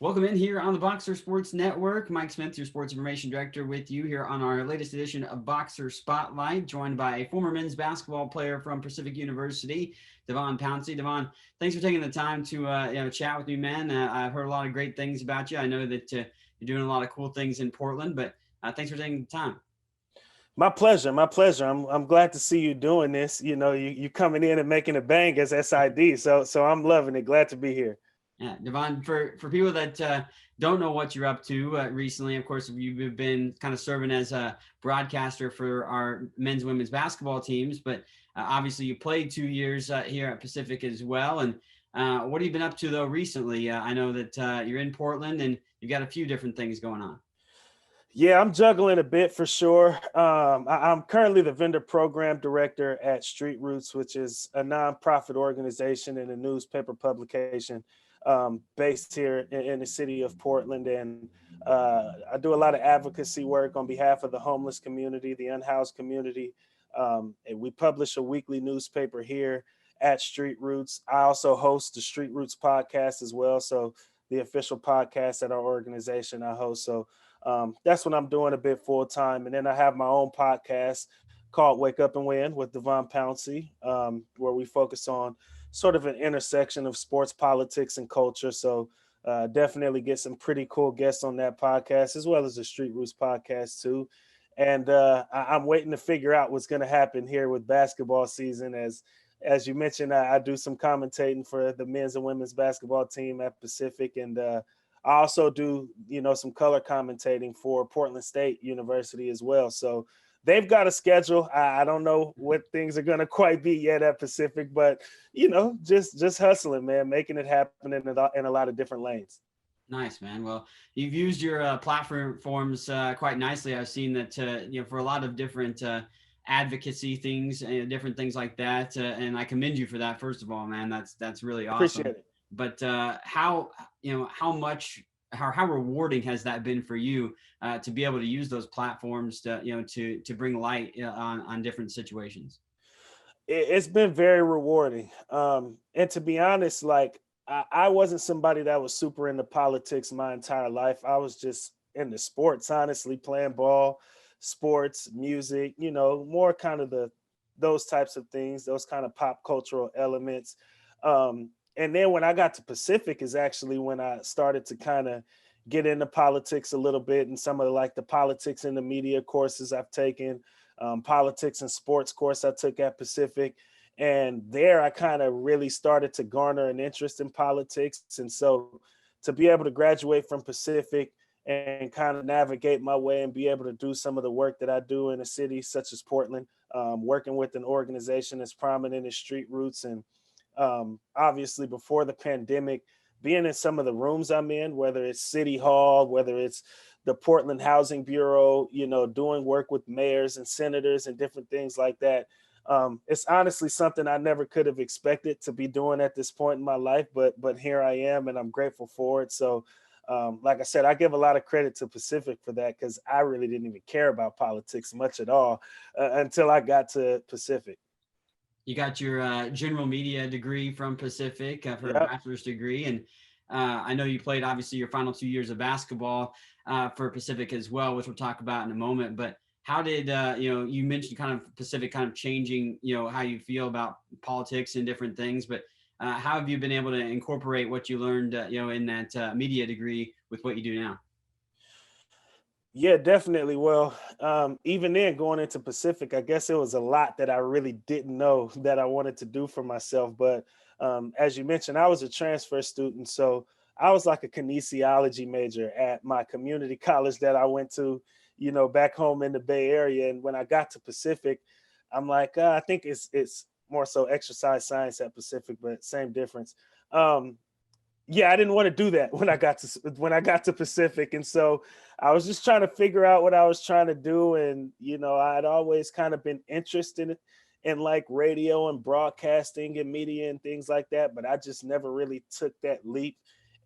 Welcome in here on the Boxer Sports Network. Mike Smith, your sports information director, with you here on our latest edition of Boxer Spotlight, joined by a former men's basketball player from Pacific University, DeVon Pouncey. DeVon, thanks for taking the time to chat with me, man. I've heard a lot of great things about you. I know that you're doing a lot of cool things in Portland, but thanks for taking the time. My pleasure. My pleasure. I'm glad to see you doing this. You coming in and making a bang as SID. So I'm loving it. Glad to be here. Yeah, DeVon, for people that don't know what you're up to recently, of course, you've been kind of serving as a broadcaster for our men's and women's basketball teams, but obviously you played 2 years here at Pacific as well. And what have you been up to, though, recently? I know that you're in Portland and you've got a few different things going on. Yeah, I'm juggling a bit for sure. I'm currently the vendor program director at Street Roots, which is a nonprofit organization and a newspaper publication based here in the city of Portland. And I do a lot of advocacy work on behalf of the homeless community, the unhoused community. And we publish a weekly newspaper here at Street Roots. I also host the Street Roots podcast as well. So the official podcast at our organization I host. So that's what I'm doing a bit full time. And then I have my own podcast called Wake Up and Win with DeVon Pouncey, where we focus on sort of an intersection of sports, politics, and culture. So definitely get some pretty cool guests on that podcast, as well as the Street Roots podcast too. And I'm waiting to figure out what's going to happen here with basketball season. As you mentioned, I do some commentating for the men's and women's basketball team at Pacific. And I also do, some color commentating for Portland State University as well. So they've got a schedule. I don't know what things are going to quite be yet at Pacific, but, just hustling, man, making it happen in a lot of different lanes. Nice, man. Well, you've used your platforms quite nicely. I've seen that, for a lot of different advocacy things and different things like that. And I commend you for that. First of all, man, that's really awesome. Appreciate it. But how rewarding has that been for you to be able to use those platforms to bring light on different situations? It's been very rewarding. And to be honest, like I wasn't somebody that was super into politics my entire life. I was just into sports, honestly, playing ball, sports, music, more kind of those types of things, those kind of pop cultural elements. And then when I got to Pacific is actually when I started to kind of get into politics a little bit, and some of the politics in the media courses I've taken, politics and sports course I took at Pacific. And there I kind of really started to garner an interest in politics. And so to be able to graduate from Pacific and kind of navigate my way and be able to do some of the work that I do in a city such as Portland, working with an organization as prominent as Street Roots, and obviously before the pandemic, being in some of the rooms I'm in, whether it's City Hall, whether it's the Portland Housing Bureau, doing work with mayors and senators and different things like that. It's honestly something I never could have expected to be doing at this point in my life, but here I am, and I'm grateful for it. So like I said, I give a lot of credit to Pacific for that, because I really didn't even care about politics much at all until I got to Pacific. You got your general media degree from Pacific for a Yep. bachelor's degree. And I know you played, obviously, your final 2 years of basketball for Pacific as well, which we'll talk about in a moment. But how did, you mentioned kind of Pacific kind of changing, how you feel about politics and different things. But how have you been able to incorporate what you learned, in that media degree with what you do now? Yeah, definitely. Well, even then going into Pacific, I guess it was a lot that I really didn't know that I wanted to do for myself. But as you mentioned, I was a transfer student. So I was like a kinesiology major at my community college that I went to, back home in the Bay Area. And when I got to Pacific, I'm like, I think it's more so exercise science at Pacific, but same difference. Yeah, I didn't want to do that when I got to Pacific. And so I was just trying to figure out what I was trying to do. And, I'd always kind of been interested in like radio and broadcasting and media and things like that, but I just never really took that leap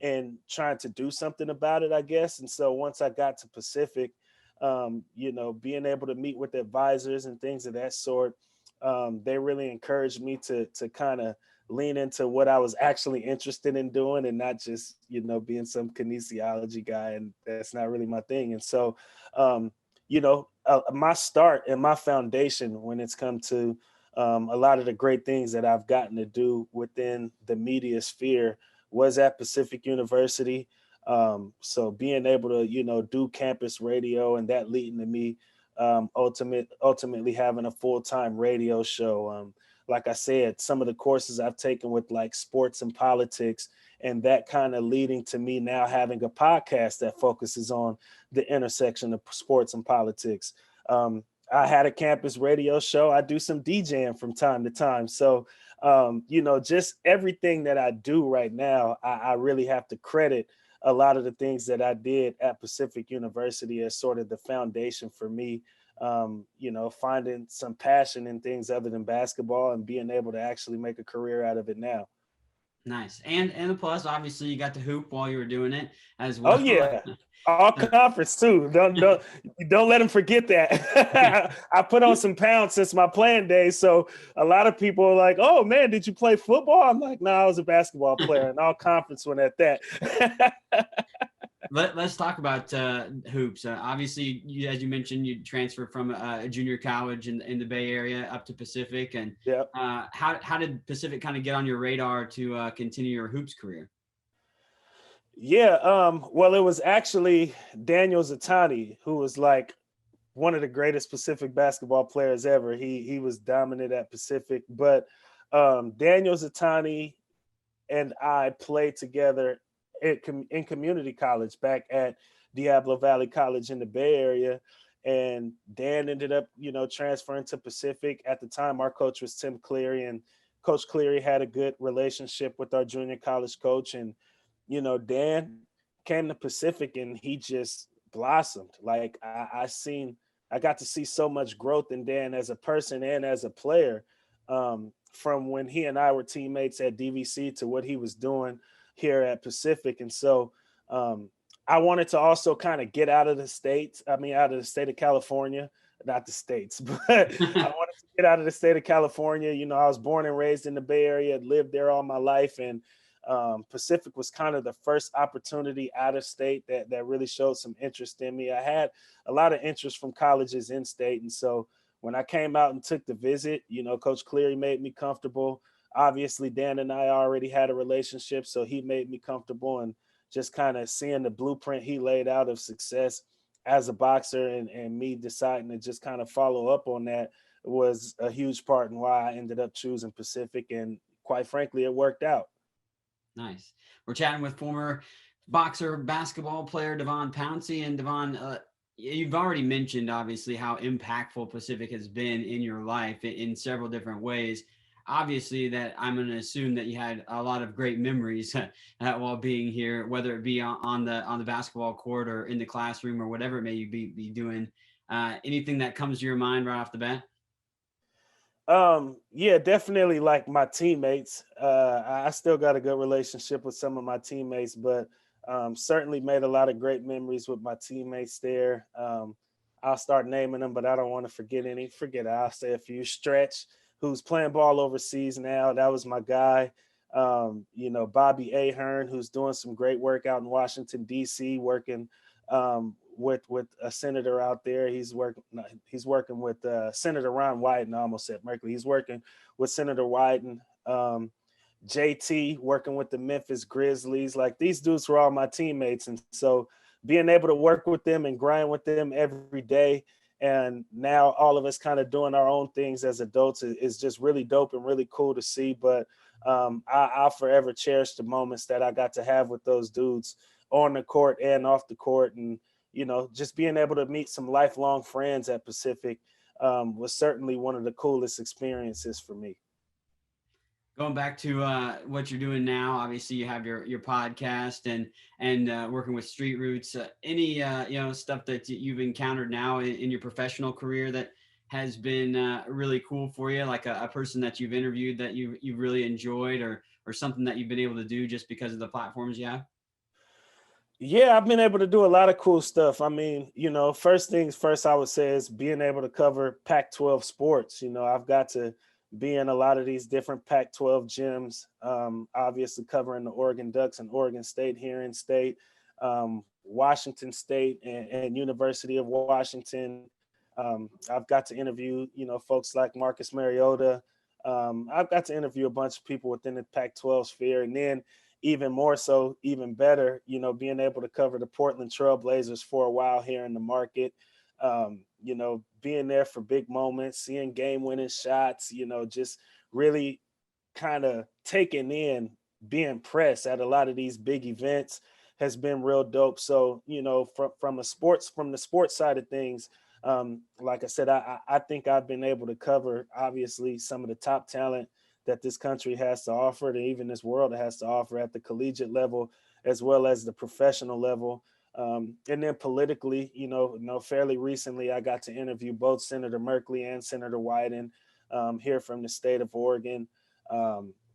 in trying to do something about it, I guess. And so once I got to Pacific, being able to meet with advisors and things of that sort, they really encouraged me to kind of lean into what I was actually interested in doing and not just, being some kinesiology guy. And that's not really my thing. And so, my start and my foundation when it's come to a lot of the great things that I've gotten to do within the media sphere was at Pacific University. So being able to, do campus radio and that leading to me ultimately having a full-time radio show. Like I said, some of the courses I've taken with like sports and politics, and that kind of leading to me now having a podcast that focuses on the intersection of sports and politics. I had a campus radio show. I do some DJing from time to time. So, just everything that I do right now, I really have to credit a lot of the things that I did at Pacific University as sort of the foundation for me, finding some passion in things other than basketball and being able to actually make a career out of it now. Nice. And the plus, obviously, you got to hoop while you were doing it as Oh well. yeah. All conference too. Don't let them forget that. I put on some pounds since my playing days. So a lot of people are like, "Oh man, did you play football?" I'm like, "No, I was a basketball player," and all conference went at that. Let's talk about hoops. Obviously, as you mentioned, you transferred from a junior college in the Bay Area up to Pacific. And Yeah. How did Pacific kind of get on your radar to continue your hoops career? Yeah, well, it was actually Daniel Zatani, who was like one of the greatest Pacific basketball players ever. He was dominant at Pacific, but Daniel Zatani and I played together in community college back at Diablo Valley College in the Bay Area. And Dan ended up, transferring to Pacific. At the time, our coach was Tim Cleary, and Coach Cleary had a good relationship with our junior college coach. And Dan came to Pacific and he just blossomed. Like I got to see so much growth in Dan as a person and as a player, from when he and I were teammates at DVC to what he was doing here at Pacific. And so I wanted to also kind of get out of the States. I mean, out of the state of California, not the States, but I wanted to get out of the state of California. I was born and raised in the Bay Area, lived there all my life. And Pacific was kind of the first opportunity out of state that really showed some interest in me. I had a lot of interest from colleges in state. And so when I came out and took the visit, Coach Cleary made me comfortable. Obviously, Dan and I already had a relationship, so he made me comfortable, and just kind of seeing the blueprint he laid out of success as a boxer and me deciding to just kind of follow up on that was a huge part in why I ended up choosing Pacific. And quite frankly, it worked out. Nice. We're chatting with former boxer, basketball player DeVon Pouncey. And DeVon, you've already mentioned, obviously, how impactful Pacific has been in your life in several different ways. Obviously, that I'm going to assume that you had a lot of great memories while being here, whether it be on the basketball court or in the classroom or whatever it may be doing. Anything that comes to your mind right off the bat? Yeah, definitely like my teammates. I still got a good relationship with some of my teammates, but certainly made a lot of great memories with my teammates there. I'll start naming them, but I don't want to forget any. Forget it. I'll say a few. Stretch, who's playing ball overseas now. That was my guy. Bobby Ahern, who's doing some great work out in Washington, D.C., working with a senator out there. He's working with Senator Ron Wyden. I almost said Merkley. He's working with Senator Wyden. JT working with the Memphis Grizzlies. Like, these dudes were all my teammates. And so being able to work with them and grind with them every day, and now all of us kind of doing our own things as adults is just really dope and really cool to see. But I'll forever cherish the moments that I got to have with those dudes on the court and off the court. And just being able to meet some lifelong friends at Pacific was certainly one of the coolest experiences for me. Going back to what you're doing now, obviously you have your podcast and working with Street Roots. Any stuff that you've encountered now in your professional career that has been really cool for you, like a person that you've interviewed that you've really enjoyed, or something that you've been able to do just because of the platforms you have? Yeah, I've been able to do a lot of cool stuff. I mean, first things first, I would say is being able to cover Pac-12 sports. I've got to being a lot of these different Pac-12 gyms, obviously covering the Oregon Ducks and Oregon State here in state, Washington State and University of Washington. I've got to interview, folks like Marcus Mariota. I've got to interview a bunch of people within the Pac-12 sphere, and then even more so, even better, being able to cover the Portland Trail Blazers for a while here in the market. Being there for big moments, seeing game-winning shots, just really kind of taking in being pressed at a lot of these big events has been real dope. So, from the sports side of things, like I said, I think I've been able to cover obviously some of the top talent that this country has to offer, and even this world has to offer at the collegiate level as well as the professional level. And then politically, fairly recently, I got to interview both Senator Merkley and Senator Wyden here from the state of Oregon.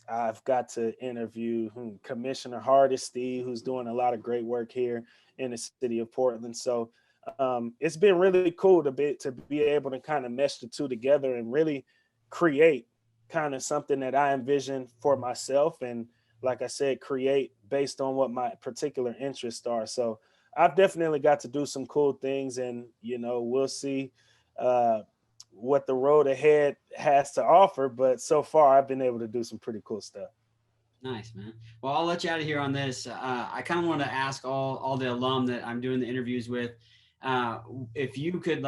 I've got to interview Commissioner Hardesty, who's doing a lot of great work here in the city of Portland. So it's been really cool to be able to kind of mesh the two together and really create kind of something that I envision for myself. And like I said, create based on what my particular interests are. So I've definitely got to do some cool things, and, we'll see what the road ahead has to offer. But so far I've been able to do some pretty cool stuff. Nice, man. Well, I'll let you out of here on this. I kind of want to ask all the alum that I'm doing the interviews with, if you could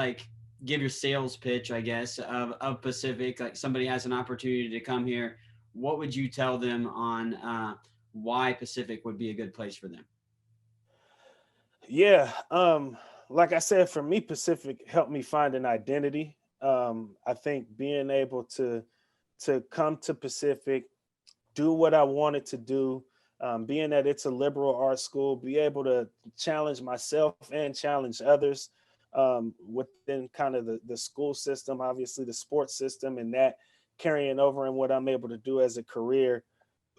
give your sales pitch, I guess, of Pacific, like somebody has an opportunity to come here, what would you tell them on why Pacific would be a good place for them? Yeah. Like I said, for me, Pacific helped me find an identity. I think being able to come to Pacific, do what I wanted to do, being that it's a liberal arts school, be able to challenge myself and challenge others within kind of the school system, obviously the sports system, and that carrying over in what I'm able to do as a career.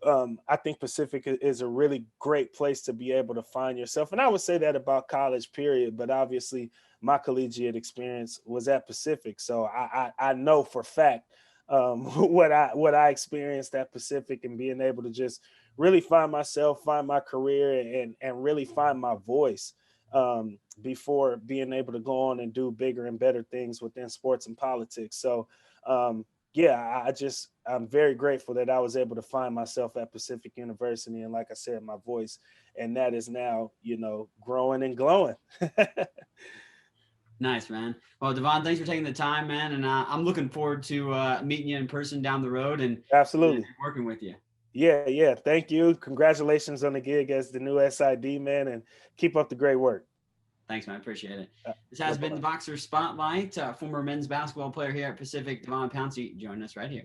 I think Pacific is a really great place to be able to find yourself. And I would say that about college, period. But obviously, my collegiate experience was at Pacific. So I know for fact what I experienced at Pacific, and being able to just really find myself, find my career, and really find my voice before being able to go on and do bigger and better things within sports and politics. So yeah, I'm very grateful that I was able to find myself at Pacific University. And like I said, my voice, and that is now, growing and glowing. Nice, man. Well, DeVon, thanks for taking the time, man. And I'm looking forward to meeting you in person down the road and Absolutely. working with you. Yeah. Thank you. Congratulations on the gig as the new SID, man, and keep up the great work. Thanks, man. I appreciate it. This has been the Boxer Spotlight. Former men's basketball player here at Pacific, DeVon Pouncey, joining us right here.